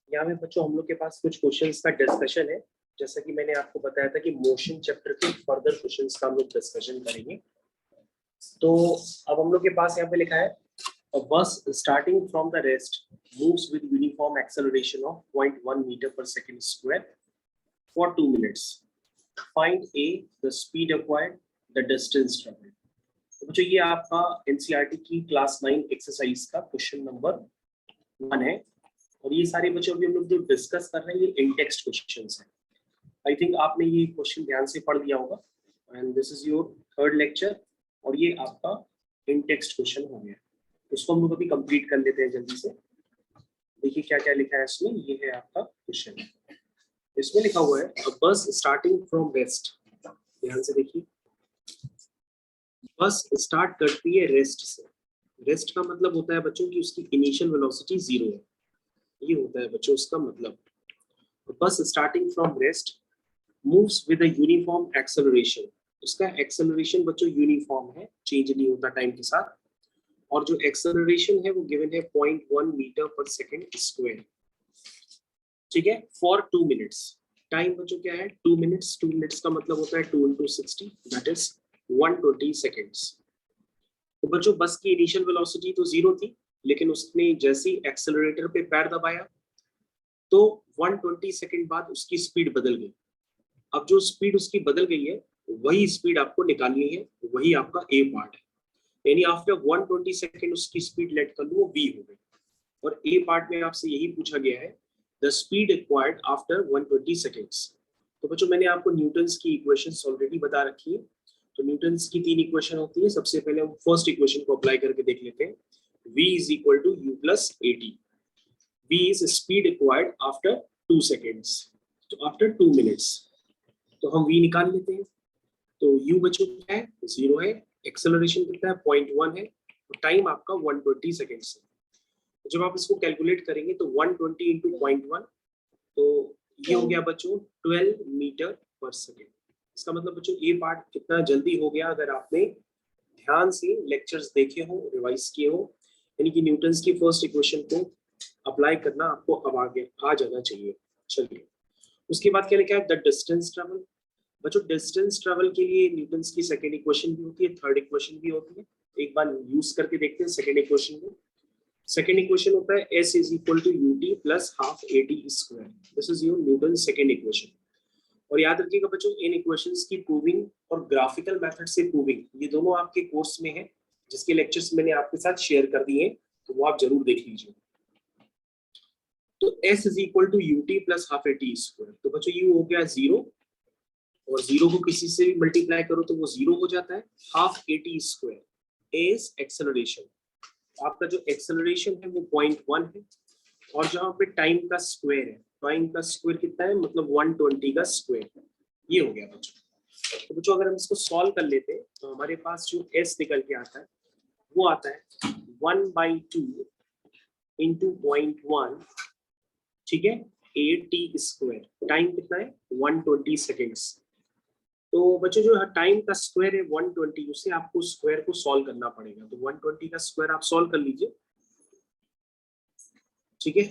यहाँ पे बच्चों हम लोग के पास कुछ क्वेश्चंस का डिस्कशन है। जैसा कि मैंने आपको बताया था कि मोशन चैप्टर के फर्दर क्वेश्चंस का हम लोग डिस्कशन करेंगे। तो अब हम लोग के पास यहाँ पे लिखा है a bus starting from the rest moves with uniform acceleration of 0.1 meter per second square for 2 minutes. Find A, the speed acquired, the distance traveled. तो बच्चों ये आपका एनसीईआरटी की क्लास 9 एक्सरसाइज का क्वेश्चन नंबर 1 है। और ये सारे बच्चों अभी हम लोग जो डिस्कस कर रहे हैं ये इन टेक्स्ट क्वेश्चंस हैं। आई थिंक आपने ये क्वेश्चन ध्यान से पढ़ लिया होगा। And this is your third lecture और ये आपका इन टेक्स्ट क्वेश्चन हो गया। उसको हम लोग अभी कंप्लीट कर लेते हैं जल्दी से। देखिए क्या क्या लिखा है इसमें। ये है आपका क्वेश्चन। इसमें लिखा हुआ है a bus starting from rest। ध्यान से देखिए, बस स्टार्ट करती है रेस्ट से। रेस्ट का मतलब होता है बच्चों की उसकी इनिशियल वेलोसिटी 0 है। ये होता है बच्चों उसका मतलब। बस starting from rest moves with a uniform acceleration. उसका एक्सेलरेशन बच्चों यूनिफॉर्म है, चेंज नहीं होता टाइम के साथ। और जो एक्सेलरेशन है वो गिवन है 0.1 मीटर पर सेकेंड स्क्वायर। ठीक है, फॉर 2 मिनट्स। टाइम बच्चों क्या है 2 मिनट्स। 2 मिनट्स का मतलब होता है 2 × 60 दैट इज 120 सेकेंड्स। तो बच्चों बस की इनिशियल वेलोसिटी तो 0 थी, लेकिन उसने जैसे ही एक्सेलरेटर पे पैर दबाया तो 120 सेकेंड बाद उसकी स्पीड बदल गई। अब जो स्पीड उसकी बदल गई है वही स्पीड आपको निकालनी है, वही आपका ए पार्ट है। यानी आफ्टर 120 सेकेंड उसकी स्पीड लेट कर लो वो v हो गई। और ए पार्ट में आपसे यही पूछा गया है the speed acquired after 120 seconds. तो बच्चों मैंने आपको न्यूटन्स की इक्वेशंस ऑलरेडी बता रखी है। तो न्यूटन्स की 3 इक्वेशन होती है। सबसे पहले हम फर्स्ट इक्वेशन को अप्लाई करके देख लेते हैं। v is equal to u plus at। v is speed acquired after 2 seconds, तो आफ्टर 2 मिनट्स। तो हम v निकाल लेते हैं। तो u बच्चों क्या है 0 है, एक्सेलरेशन कितना है 0.1 है, तो टाइम आपका 120 सेकेंड्स है। जब आप इसको कैलकुलेट करेंगे तो 120 इंटू 0.1, तो ये हो गया बच्चों 12 मीटर पर सेकेंड। इसका मतलब बच्चों ये पार्ट कितना जल्दी हो गया अगर आपने ध्यान से लेक्चर्स देखे हो, रिवाइज किए हो। यानी कि न्यूटन्स की फर्स्ट इक्वेशन को अप्लाई करना आपको अब आगे आ जाना चाहिए। चलिए उसके बाद क्या लिखा है द डिस्टेंस ट्रेवल। बच्चों डिस्टेंस ट्रेवल के लिए न्यूटन्स की सेकंड इक्वेशन भी होती है, थर्ड इक्वेशन भी होती है। एक बार यूज करके देखते हैं सेकंड इक्वेशन को। सेकंड इक्वेशन होता है s is equal to ut plus half at square. This is your Newton second equation. और याद रखिएगा बच्चों इन इक्वेशंस की प्रूविंग और ग्राफिकल मेथड से प्रूविंग ये दोनों आपके कोर्स में है, जिसके लेक्चर्स मैंने आपके साथ शेयर कर दिए, तो वो आप जरूर देख लीजिए। तो s is equal to ut plus half at square. तो बच्चों ये हो गया 0, और 0 को किसी से भी मल्टीप्लाई करो तो वो 0 हो जाता है। Half at square is acceleration. आपका जो एक्सेलरेशन है वो 0.1 है, और जहां पे टाइम का स्क्वायर है, टाइम का स्क्वायर कितना है मतलब 120 का स्क्वायर। ये हो गया बच्चों। तो बच्चों अगर हम इसको सॉल्व कर लेते हैं तो हमारे पास जो s निकल के आता है वो आता है 1/2 इंटू 0.1, ठीक है, at स्क्वायर। टाइम कितना है 120 सेकेंड्स। तो बच्चों जो टाइम का स्क्वायर है 120, उसे आपको स्क्वायर को सॉल्व करना पड़ेगा। तो 120 का स्क्वायर आप सॉल्व कर लीजिए, ठीक है,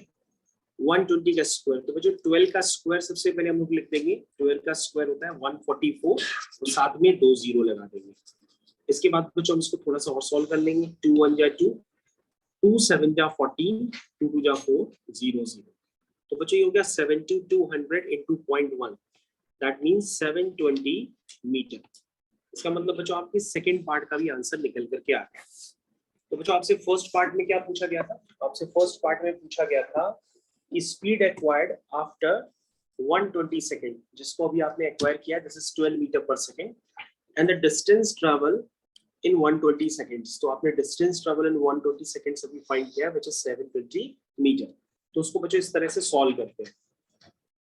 120 का स्क्वायर। तो बच्चों 12 का स्क्वायर सबसे पहले हम लोग लिख देंगे। 12 का स्क्वायर होता है 144, तो साथ में 2 0 लगा देंगे। इसके बाद बच्चों हम इसको थोड़ा सा और सॉल्व कर लेंगे। 2 1 जा 2, 2 7 जा 14, 2 2 जा 4, 0 0। तो बच्चों ये हो गया 7200 इंटू 0.1, दैट मीन्स 720 मीटर। इसका मतलब बच्चों आपके सेकंड पार्ट का भी आंसर निकल करके आ गया। तो बच्चों आपसे फर्स्ट पार्ट में क्या पूछा गया था? आपसे फर्स्ट पार्ट में पूछा गया था कि स्पीड एक्वायर्ड आफ्टर 120 सेकेंड, जिसको अभी आपने एक्वायर किया, दिस इज 12 मीटर पर second, and the distance travel in 120 seconds. तो आपने डिस्टेंस ट्रेवल इन 120 सेकेंड्स अभी फाइंड किया व्हिच इज 720 मीटर। तो उसको बच्चों इस तरह से सॉल्व करते हैं।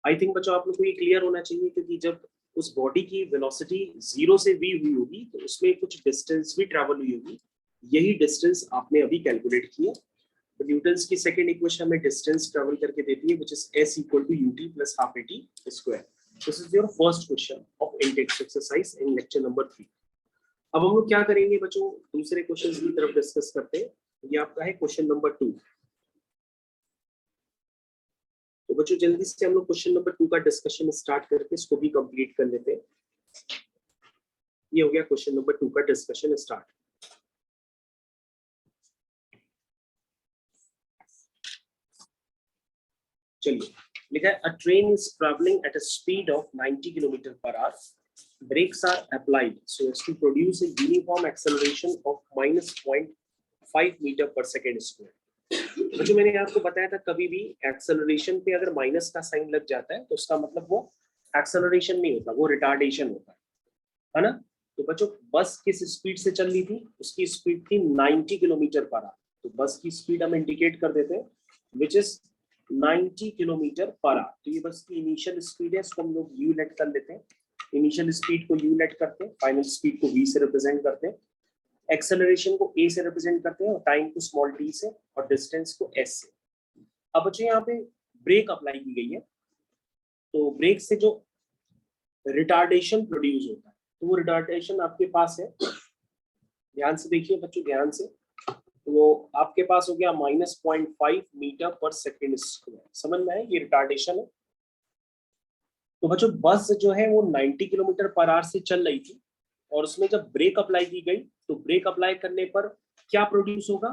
आई थिंक बच्चों आप लोग को ये क्लियर होना चाहिए, क्योंकि जब उस बॉडी की वेलोसिटी 0 से v हुई होगी तो उसमें कुछ डिस्टेंस भी ट्रैवल हुई होगी। यही डिस्टेंस आपने अभी कैलकुलेट किया। तो न्यूटन्स की सेकंड इक्वेशन हमें डिस्टेंस ट्रैवल करके देती है which is s equal to ut plus half at square. This is your first question of index exercise in lecture number 3। अब हम लोग क्या करेंगे बच्चों, दूसरे क्वेश्चन की तरफ डिस्कस करते हैं। ये आपका है क्वेश्चन नंबर 2। बच्चों जल्दी से हम लोग क्वेश्चन नंबर 2 का डिस्कशन स्टार्ट करके इसको भी कंप्लीट कर लेते हैं। ये हो गया क्वेश्चन नंबर 2 का डिस्कशन स्टार्ट। चलिए, लिखा है अ train is travelling at a speed of 90 kilometre per hour, brakes are applied so as to produce a uniform acceleration of -0.5 metre पर सेकेंड स्क्वायर। जो मैंने आपको बताया था, कभी भी एक्सेलरेशन पे अगर माइनस का साइन लग जाता है तो उसका मतलब वो एक्सेलरेशन नहीं होता, वो रिटार्डेशन होता है ना। तो बच्चों बस किस स्पीड से चल रही थी, उसकी स्पीड थी 90 किलोमीटर पर आवर। तो बस की स्पीड हम इंडिकेट कर देते हैं which is 90 kilometre per hour. तो ये बस की इनिशियल स्पीड है, इसको हम लोग यू लेट कर लेते हैं। इनिशियल स्पीड को यू लेट करते हैं, फाइनल स्पीड को वी से रिप्रेजेंट करते हैं, एक्सेलरेशन को ए से रिप्रेजेंट करते हैं और टाइम को स्मॉल टी से और डिस्टेंस को एस से। अब बच्चों यहाँ पे ब्रेक अप्लाई की गई है, तो ब्रेक से जो रिटार्डेशन प्रोड्यूस होता है तो वो रिटार्डेशन आपके पास है, ध्यान से देखिए बच्चों, ध्यान से। तो वो आपके पास हो गया -0.5 मीटर पर सेकेंड स्क्वायर। समझ में आए, ये रिटार्डेशन है। तो बच्चों बस जो है वो 90 किलोमीटर पर आवर से चल रही थी और उसमें जब ब्रेक अप्लाई की गई तो ब्रेक अप्लाई करने पर क्या प्रोड्यूस होगा,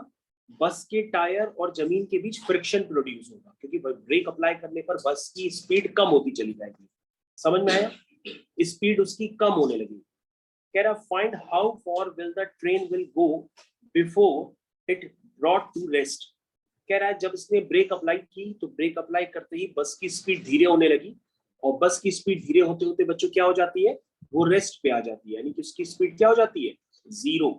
बस के टायर और जमीन के बीच फ्रिक्शन प्रोड्यूस होगा, क्योंकि ब्रेक अप्लाई करने पर बस की स्पीड कम होती चली जाएगी। समझ में आया, स्पीड उसकी कम होने लगी। कह रहा find how far will the train will go before it brought to rest. कह रहा है जब इसने ब्रेक अप्लाई की तो ब्रेक अप्लाई करते ही बस की स्पीड धीरे होने लगी और बस की स्पीड धीरे होते होते बच्चों क्या हो जाती है, वो रेस्ट पे आ जाती है, यानी कि उसकी स्पीड क्या हो जाती है, 0।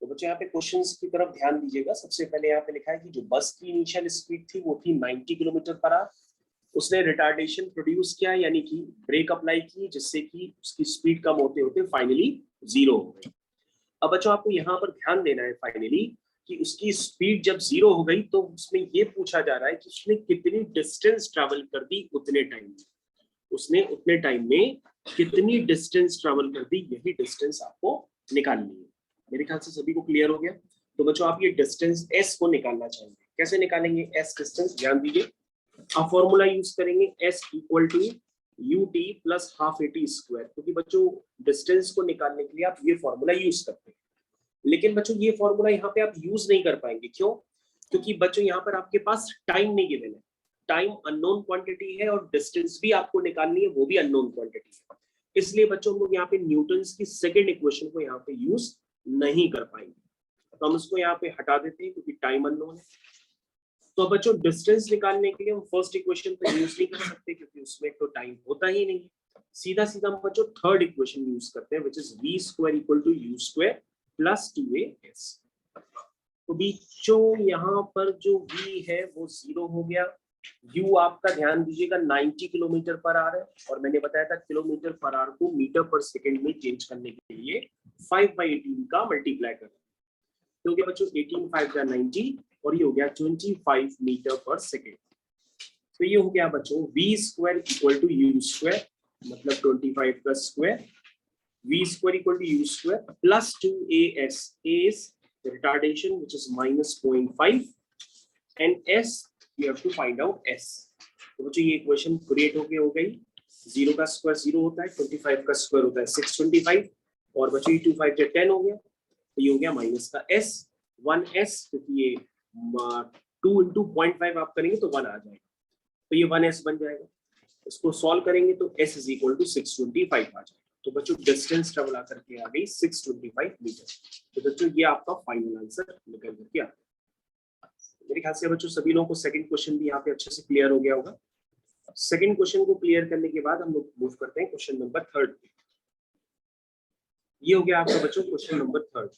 तो बच्चों यहाँ पे क्वेश्चंस की तरफ ध्यान दीजिएगा। सबसे पहले यहाँ पे लिखा है कि जो बस की इनिशियल स्पीड थी वो थी 90 किलोमीटर पर आवर। उसने रिटार्डेशन प्रोड्यूस किया, यानी कि ब्रेक अप्लाई की, जिससे कि उसकी स्पीड कम होते होते फाइनली 0 हो गई। अब बच्चों आपको यहाँ पर ध्यान देना है फाइनली कि उसकी स्पीड जब 0 हो गई तो उसमें ये पूछा जा रहा है कि उसने कितनी डिस्टेंस ट्रैवल कर दी उतने टाइम में। उसने उतने टाइम में कितनी डिस्टेंस ट्रैवल कर दी, यही डिस्टेंस आपको निकालनी है। मेरे ख्याल से सभी को क्लियर हो गया। तो बच्चों आप ये डिस्टेंस s को निकालना चाहेंगे, कैसे निकालेंगे s डिस्टेंस, ध्यान दीजिए। आप फॉर्मूला यूज करेंगे s equal to ut plus half at square, क्योंकि बच्चों डिस्टेंस को निकालने के लिए आप ये फॉर्मूला यूज करते हैं। लेकिन बच्चों ये फॉर्मूला यहाँ पे आप यूज नहीं कर पाएंगे, क्यों? क्योंकि बच्चों यहाँ पर आपके पास टाइम नहीं गिवन है, टाइम अननोन क्वांटिटी है और डिस्टेंस भी आपको निकालनी है, वो भी अननोन क्वांटिटी है। इसलिए बच्चों हम लोग यहाँ पे न्यूटन्स की सेकंड इक्वेशन को यहाँ पे यूज नहीं कर पाएंगे, तो हम इसको यहाँ पे हटा देते हैं क्योंकि टाइम अननोन है। तो बच्चों डिस्टेंस निकालने के लिए हम फर्स्ट इक्वेशन तो यूज नहीं कर सकते क्योंकि उसमें तो टाइम होता ही नहीं है। सीधा सीधा हम बच्चों थर्ड इक्वेशन यूज करते हैं, which is v square equal to u square plus 2as। तो बच्चों यहाँ पर जो v है वो 0 हो गया। u आपका ध्यान दीजिएगा 90 किलोमीटर पर आवर है और मैंने बताया था किलोमीटर पर आवर को मीटर पर सेकेंड में चेंज करने के लिए 5/18 का मल्टीप्लाई करना। तो हो गया बच्चों 18 5 का 90 और ये हो गया 25 मीटर पर सेकेंड। तो ये हो गया बच्चों v square equal to u square, मतलब 25 का square, v square equal to u square plus 2as. A is the retardation which is -0.5 and s you have to find out s. तो बच्चों ये इक्वेशन क्रिएट हो गई। 0 का square 0 होता है, 25 का स्क्वायर होता है 625 और बच्चों ये 25 से 10 हो गया, तो ये हो गया माइनस का s 1s, क्योंकि ये 2 into 0.5 आप करेंगे तो 1 आ जाएगा, तो ये 1s बन जाएगा। इसको सॉल्व करेंगे तो s is equal to 625 आ जाएगा। तो बच्चों डिस्टेंस ट्रेवल आकर के आ गई 625 मीटर। तो बच्चों ये आपका फाइनल आंसर निकल करके आ गया। मेरे ख्याल से बच्चों सभी लोगों को सेकंड क्वेश्चन भी यहाँ पे अच्छे से क्लियर हो गया होगा। सेकंड क्वेश्चन को क्लियर करने के बाद हम लोग मूव करते हैं क्वेश्चन नंबर 3 पे। ये हो गया आपका बच्चों क्वेश्चन नंबर 3।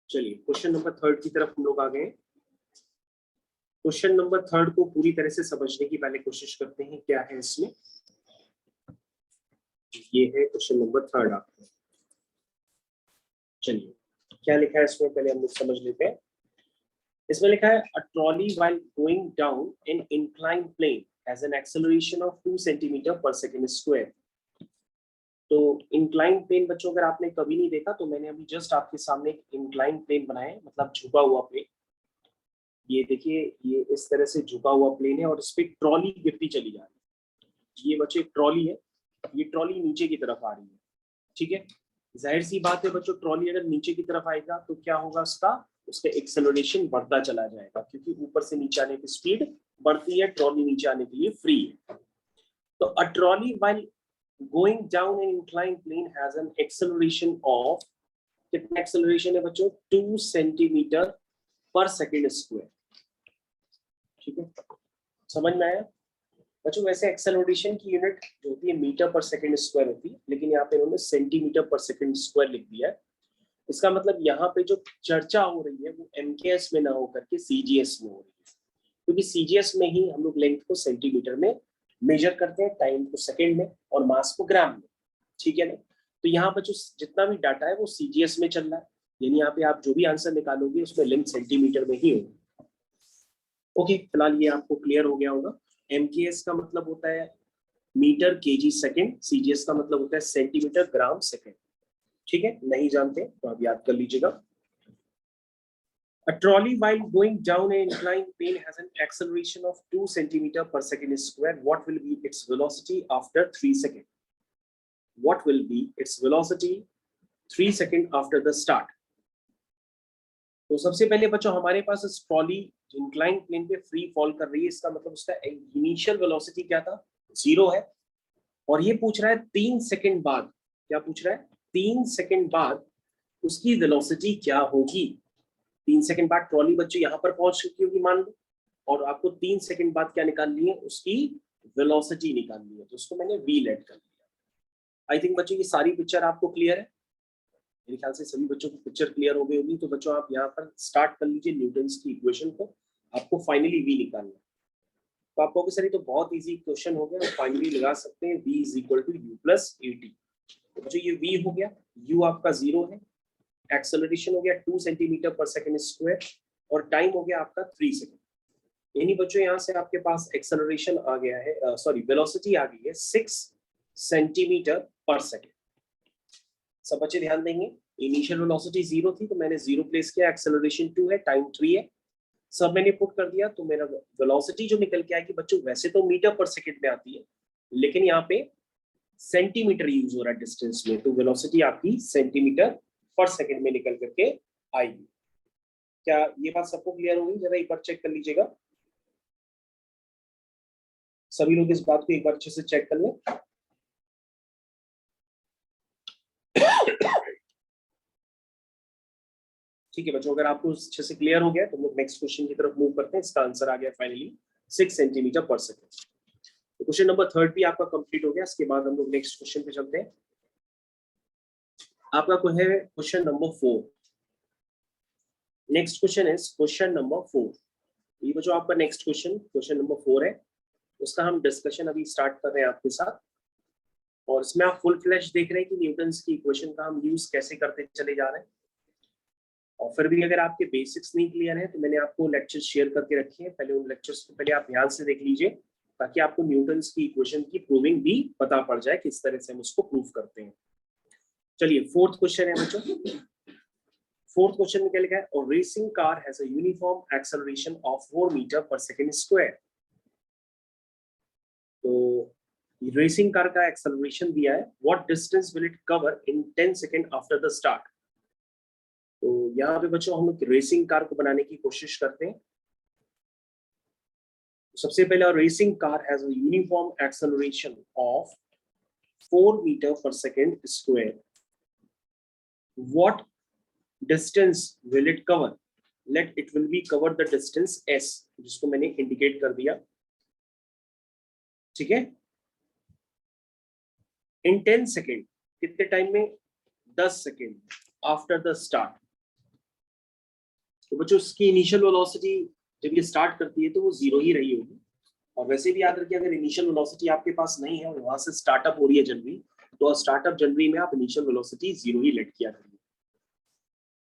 चलिए क्वेश्चन नंबर 3 की तरफ हम लोग आ गए। क्वेश्चन नंबर 3 को पूरी तरह से समझने की पहले कोशिश करते हैं क्या है इसमें। ये है क्वेश्चन नंबर 3 आपका। चलिए क्या लिखा है इसमें पहले हम लोग समझ लेते हैं। इसमें लिखा है a trolley while going down in incline plane has an acceleration of 2 centimetre per second square. तो इंक्लाइन प्लेन बच्चों अगर आपने कभी नहीं देखा तो मैंने अभी जस्ट आपके सामने एक इंक्लाइन प्लेन बनाया है, मतलब झुका हुआ प्लेन। ये देखिए ये इस तरह से झुका हुआ प्लेन है और इस पे ट्रॉली गिरती चली जा रही है। ये बच्चे एक ट्रॉली है, ये ट्रॉली नीचे की तरफ आ रही है, ठीक है। जाहिर सी बात है बच्चों, ट्रॉली अगर नीचे की तरफ आएगा तो क्या होगा, उसका एक्सेलरेशन बढ़ता चला जाएगा, क्योंकि ऊपर से नीचे आने की स्पीड बढ़ती है, ट्रॉली नीचे आने के लिए फ्री है। तो a trolley while going down an incline plane has an acceleration of, कितना एक्सेलरेशन है बच्चों, 2 सेंटीमीटर पर सेकेंड स्क्वायर, ठीक है। समझ में आया बच्चों? वैसे एक्सेलरेशन की यूनिट जो होती है मीटर पर सेकंड स्क्वायर होती है, लेकिन यहाँ पे इन्होंने सेंटीमीटर पर सेकंड स्क्वायर लिख दिया है। इसका मतलब यहाँ पे जो चर्चा हो रही है वो एमकेएस में ना होकर के सीजीएस में हो रही है, क्योंकि सीजीएस में ही हम लोग लेंथ को सेंटीमीटर में मेजर करते हैं, टाइम को सेकेंड में और मास को ग्राम में, ठीक है ना। तो यहाँ पर जो जितना भी डाटा है वो सीजीएस में चल रहा है, यानी यहाँ पे आप जो भी आंसर निकालोगे उसमें लेंथ सेंटीमीटर में ही होगी। ओके, फिलहाल ये आपको क्लियर हो गया होगा। एमकेएस का मतलब होता है मीटर केजी सेकंड, सीजीएस का मतलब होता है सेंटीमीटर ग्राम सेकंड, ठीक है। नहीं जानते तो आप याद कर लीजिएगा। A trolley while going down an inclined plane has an acceleration of 2 centimeter per second square. What will be its velocity after 3 seconds? What will be its velocity 3 seconds after the start? तो सबसे पहले बच्चों हमारे पास इस trolley incline plane पे free fall कर रही है, इसका मतलब उसका इनिशियल वेलोसिटी क्या था, 0 है। और ये पूछ रहा है 3 सेकंड बाद, क्या पूछ रहा है, 3 सेकंड बाद उसकी वेलोसिटी क्या होगी। 3 सेकंड बाद ट्रॉली बच्चों यहाँ पर पहुंच चुकी होगी मान लो, और आपको 3 सेकंड बाद क्या निकालनी है, उसकी वेलोसिटी निकालनी है, तो उसको मैंने वी लेट कर दिया। आई थिंक बच्चों ये सारी पिक्चर आपको क्लियर है, मेरे ख्याल से सभी बच्चों की पिक्चर क्लियर हो गई होगी। तो बच्चों आप यहाँ पर स्टार्ट कर लीजिए न्यूटन्स की इक्वेशन को, आपको फाइनली वी निकालना है। तो आप कहोगे सर ये तो बहुत इजी क्वेश्चन हो गया, फाइनली लगा सकते हैं v is equal to u plus a t. तो बच्चों ये v हो गया, u आपका 0 है, एक्सेलरेशन हो गया 2 सेंटीमीटर पर सेकंड स्क्वायर, और टाइम हो गया आपका 3 सेकंड। यानी बच्चों यहाँ से आपके पास एक्सेलरेशन आ गया है, सॉरी वेलोसिटी आ गई है 6 सेंटीमीटर पर सेकंड। सब बच्चे ध्यान देंगे, इनिशियल वेलोसिटी 0 थी तो मैंने 0 प्लेस किया, एक्सेलरेशन 2 है, टाइम 3 है, सब मैंने पुट कर दिया। तो मेरा वेलोसिटी जो निकल के आएगी बच्चों, वैसे तो मीटर पर सेकंड में आती है, लेकिन यहाँ पे सेंटीमीटर यूज हो रहा है डिस्टेंस में, तो वेलोसिटी आपकी सेंटीमीटर पर सेकंड में निकल करके आएगी। क्या ये बात सबको क्लियर होगी? जरा एक बार चेक कर लीजिएगा, सभी लोग इस बात को एक बार अच्छे से चेक कर लें। ठीक है बच्चों, अगर आपको अच्छे से क्लियर हो गया तो हम लोग नेक्स्ट क्वेश्चन की तरफ मूव करते हैं। इसका आंसर आ गया फाइनली 6 सेंटीमीटर पर सेकंड। तो क्वेश्चन नंबर 3 भी आपका कंप्लीट हो गया। इसके बाद हम लोग नेक्स्ट क्वेश्चन पे चलते हैं। आपका है question number 4। Next question is question number 4। ये बच्चों आपका नेक्स्ट क्वेश्चन नंबर 4 है, उसका हम डिस्कशन अभी स्टार्ट कर रहे हैं आपके साथ। और इसमें आप फुल फ्लैश देख रहे हैं कि न्यूटन्स की इक्वेशन का हम यूज कैसे करते चले जा रहे हैं। और फिर भी अगर आपके बेसिक्स नहीं क्लियर है तो मैंने आपको लेक्चर्स शेयर करके रखे हैं, पहले उन लेक्चर्स को पहले आप ध्यान से देख लीजिए, ताकि आपको न्यूटन्स की इक्वेशन की प्रूविंग भी पता पड़ जाए किस तरह से हम उसको प्रूव करते हैं। चलिए फोर्थ क्वेश्चन है बच्चों। फोर्थ क्वेश्चन में क्या लिखा है, और racing car has a uniform acceleration of 4 metre per second square. तो रेसिंग कार का एक्सेलरेशन दिया है, what distance will it cover in 10 second after the start. तो यहाँ पे बच्चों हम लोग रेसिंग कार को बनाने की कोशिश करते हैं। सबसे पहले racing car has a uniform acceleration of 4 metre per second square, what distance will it cover, let it will be cover the distance s, जिसको मैंने इंडिकेट कर दिया, ठीक है। इन 10 सेकेंड, कितने टाइम में, 10 सेकेंड आफ्टर द स्टार्ट। तो बच्चों इसकी इनिशियल वेलोसिटी जब ये स्टार्ट करती है तो वो 0 ही रही होगी। और वैसे भी याद रखिए, अगर इनिशियल वेलोसिटी आपके पास नहीं है और वहां से स्टार्टअप हो रही है जनरली, तो स्टार्टअप जनरली में आप इनिशियल वेलोसिटी 0 ही लेट किया करिए,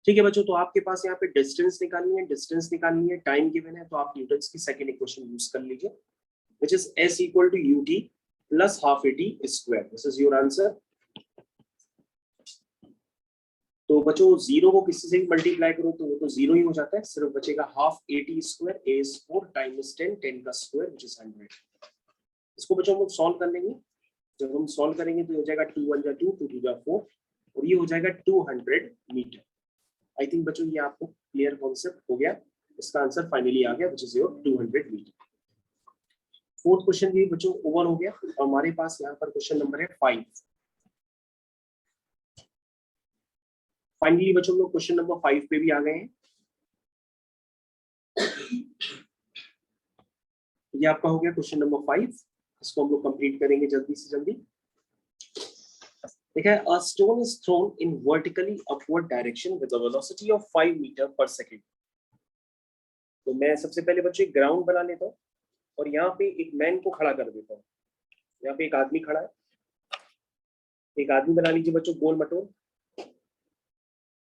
ठीक है बच्चों। तो आपके पास यहाँ पे डिस्टेंस निकालनी है, टाइम गिवन है, तो आप न्यूटन्स की सेकंड इक्वेशन यूज कर लीजिए, which is s equal to ut plus half at square. This is your answer. तो बच्चों 0 को किसी से भी मल्टीप्लाई करो तो वो तो 0 ही हो जाता है, सिर्फ बचेगा half 80 square a is 4 times 10 का स्क्वायर विच इज 100। इसको बच्चों हम लोग सॉल्व कर लेंगे। जब हम सॉल्व करेंगे तो हो जाएगा 2 1 जा 2 2 2 जा 4 और ये हो जाएगा 200 मीटर। आई थिंक बच्चों ये आपको क्लियर कॉन्सेप्ट हो गया। इसका आंसर फाइनली आ गया which is your 200 metre. Fourth question भी बच्चों ओवर हो गया और हमारे पास यहाँ पर क्वेश्चन नंबर है 5। फाइनली बच्चों लोग क्वेश्चन नंबर 5 पे भी आ गए हैं। ये आपका हो गया क्वेश्चन नंबर 5। इसको हम लोग कंप्लीट करेंगे जल्दी से जल्दी। देखा है, a stone is thrown in vertically upward direction with a velocity of 5 metre पर सेकेंड। तो मैं सबसे पहले बच्चों एक ग्राउंड बना लेता हूँ और यहाँ पे एक मैन को खड़ा कर देता हूँ। यहाँ पे एक आदमी खड़ा है, एक आदमी बना लीजिए बच्चों गोल मटोल,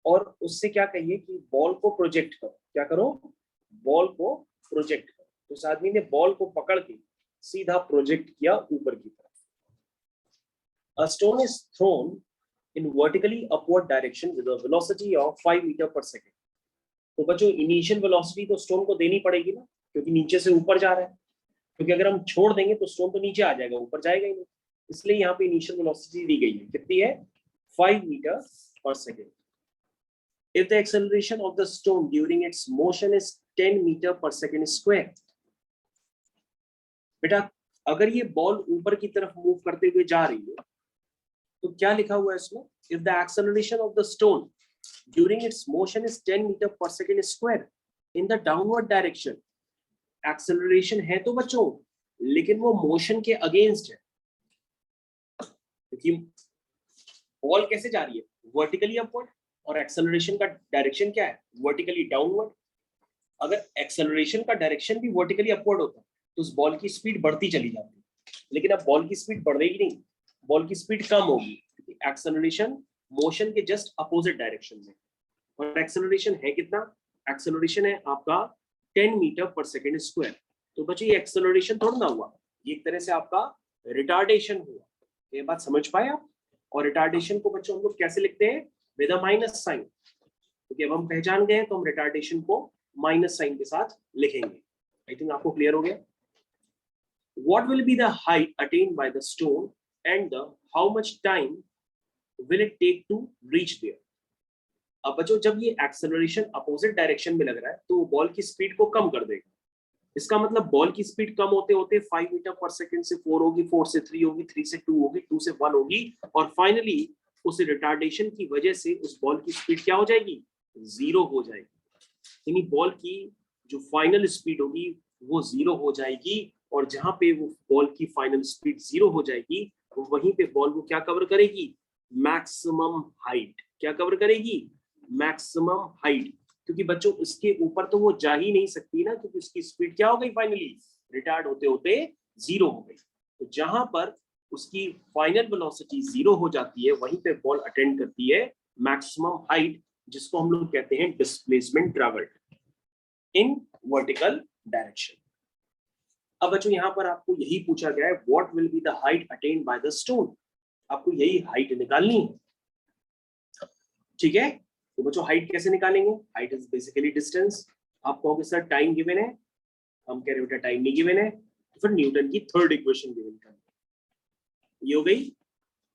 और उससे क्या कहिए कि बॉल को प्रोजेक्ट करो। क्या करो? बॉल को प्रोजेक्ट करो। तो उस आदमी ने बॉल को पकड़ के सीधा प्रोजेक्ट किया ऊपर की तरफ। A stone is thrown in vertically upward direction with a velocity of 5 metre पर सेकेंड। तो बच्चों इनिशियल वेलोसिटी तो स्टोन को देनी पड़ेगी ना, क्योंकि नीचे से ऊपर जा रहा है। क्योंकि अगर हम छोड़ देंगे तो स्टोन तो नीचे आ जाएगा, ऊपर जाएगा ही नहीं। इसलिए यहाँ पे इनिशियल वेलोसिटी दी गई है, कितनी है? 5 मीटर पर second. If the acceleration of the stone during its motion is 10 metre पर सेकेंड स्क्वायर। बेटा अगर ये बॉल ऊपर की तरफ मूव करते हुए जा रही है तो क्या लिखा हुआ है इसमें? If the acceleration of the stone during its motion is 10 metre पर second square in the downward direction। Acceleration है तो बच्चों, लेकिन वो मोशन के अगेंस्ट है। क्योंकि बॉल कैसे जा रही है? वर्टिकली अपवर्ड, और एक्सेलरेशन का डायरेक्शन क्या है? Vertically downward. अगर एक्सेलरेशन का डायरेक्शन भी वर्टिकली अपवर्ड होता तो उस बॉल की स्पीड बढ़ती चली जाती, लेकिन अब बॉल की स्पीड बढ़ रही नहीं, बॉल की स्पीड कम होगी, क्योंकि एक्सेलरेशन मोशन के जस्ट अपोजिट डायरेक्शन में। और एक्सेलरेशन है कितना? एक्सेलरेशन है आपका 10 मीटर पर सेकेंड स्क्वायर। तो बच्चों ये एक्सेलरेशन थोड़ा ना हुआ, ये एक तरह से आपका रिटार्डेशन हुआ। ये बात समझ पाए आप? और रिटार्डेशन को बच्चों हम लोग कैसे लिखते हैं? With a minus sign. क्योंकि अब हम पहचान गए तो हम रिटार्डेशन को माइनस साइन के साथ लिखेंगे। आई थिंक आपको क्लियर हो गया। What will be the height attained by the stone and how much time will it take to reach there? अब बच्चों जब ये एक्सेलरेशन अपोजिट डायरेक्शन में लग रहा है तो बॉल की स्पीड को कम कर देगा। इसका मतलब बॉल की स्पीड कम होते होते 5 मीटर पर सेकंड से 4 होगी, 4 से 3 होगी, 3 से 2 होगी, 2 से 1 होगी, और फाइनली उस रिटार्डेशन की वजह से उस बॉल की स्पीड क्या हो जाएगी? 0 हो जाएगी। यानी बॉल की जो फाइनल स्पीड होगी वो 0 हो जाएगी, और जहां पे वो बॉल की फाइनल स्पीड 0 हो जाएगी वहीं पे बॉल को क्या कवर करेगी? Maximum height. क्या कवर करेगी? Maximum height. क्योंकि बच्चों इसके ऊपर तो वो जा ही नहीं सकती ना, क्योंकि उसकी स्पीड क्या हो गई? फाइनली रिटार्ड होते होते 0 हो गई। तो जहां पर उसकी फाइनल वेलोसिटी 0 हो जाती है वहीं पे बॉल अटेंड करती है मैक्सिमम हाइट, जिसको हम लोग कहते हैं displacement travelled in vertical direction. अब बच्चों यहाँ पर आपको यही पूछा गया है, what will be the height attend by the stone. आपको यही हाइट निकालनी है। ठीक है, तो बच्चों हाइट कैसे निकालेंगे? Height is basically distance. आप कहोगे सर टाइम गिवन है, हम कह रहे बेटा टाइम नहीं गिवन है, तो फिर न्यूटन की थर्ड इक्वेशन गिवन करनी। ये हो गई।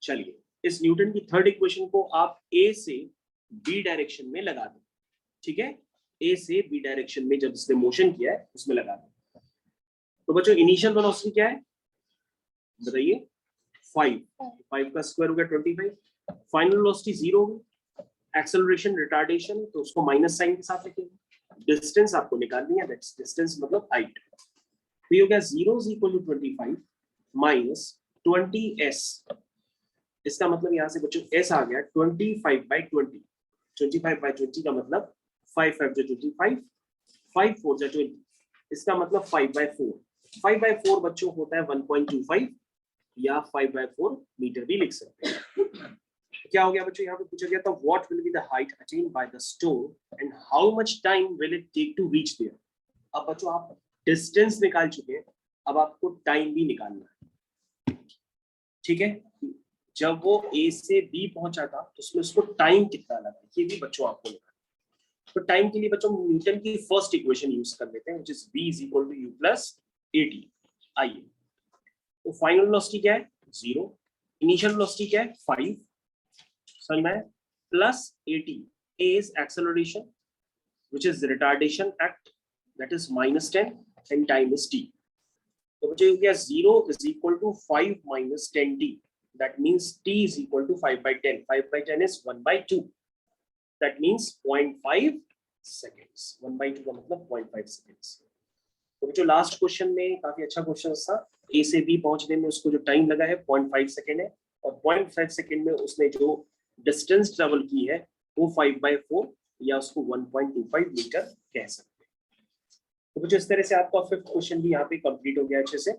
चलिए इस न्यूटन की थर्ड इक्वेशन को आप ए से बी डायरेक्शन में लगा दो। ठीक है, ए से बी डायरेक्शन में जब इसने मोशन किया है उसमें लगा दो। तो बच्चों इनिशियल वेलोसिटी क्या है बताइए? 5 का स्क्वायर हो गया 25। फाइनल वेलोसिटी 0 होगी। एक्सेलरेशन रिटार्डेशन तो उसको माइनस साइन के साथ लिखेंगे। डिस्टेंस आपको निकालनी है, दैट्स डिस्टेंस मतलब हाइट। तो ये हो गया 0 is equal to 25 minus 20s। इसका मतलब यहाँ से बच्चों s आ गया 25/20। 25/20 का मतलब 5 5 जो 25, 5 4 जो 20। इसका मतलब 5/4। 5/4 बच्चों होता है 1.25 या 5/4 मीटर भी लिख सकते हैं। क्या हो गया बच्चों? यहाँ पे पूछा गया था what will be the height attend by the stone and how much time will it take to reach there. अब बच्चों आप डिस्टेंस निकाल चुके हैं, अब आपको टाइम भी निकालना है। ठीक है, जब वो ए से बी पहुंचा था तो उसमें उसको टाइम कितना लगा, ये भी बच्चों आपको लगा। तो टाइम के लिए बच्चों न्यूटन की फर्स्ट इक्वेशन यूज कर लेते हैं, which is v is equal to u plus at। आइए, तो फाइनल वेलोसिटी क्या है 0, इनिशियल वेलोसिटी क्या है 5, समझ में, plus at, a is acceleration which is retardation act, that is -10 and time is t। तो मुझे हो गया 0 is equal to 5 minus 10t, that means t is equal to 5 by 10, 5 by 10 is 1 by 2, that means 0.5 seconds, 1 by 2 का मतलब 0.5 seconds। तो जो last question में काफी अच्छा क्वेश्चन था, ए से बी पहुंचने में उसको जो टाइम लगा है 0.5 सेकेंड है, और 0.5 सेकेंड में उसने जो डिस्टेंस ट्रेवल की है वो 5/4 या उसको 1.25 मीटर कह सकते हैं। तो कुछ इस तरह से आपका फिफ्थ क्वेश्चन भी यहाँ पे कंप्लीट हो गया अच्छे से।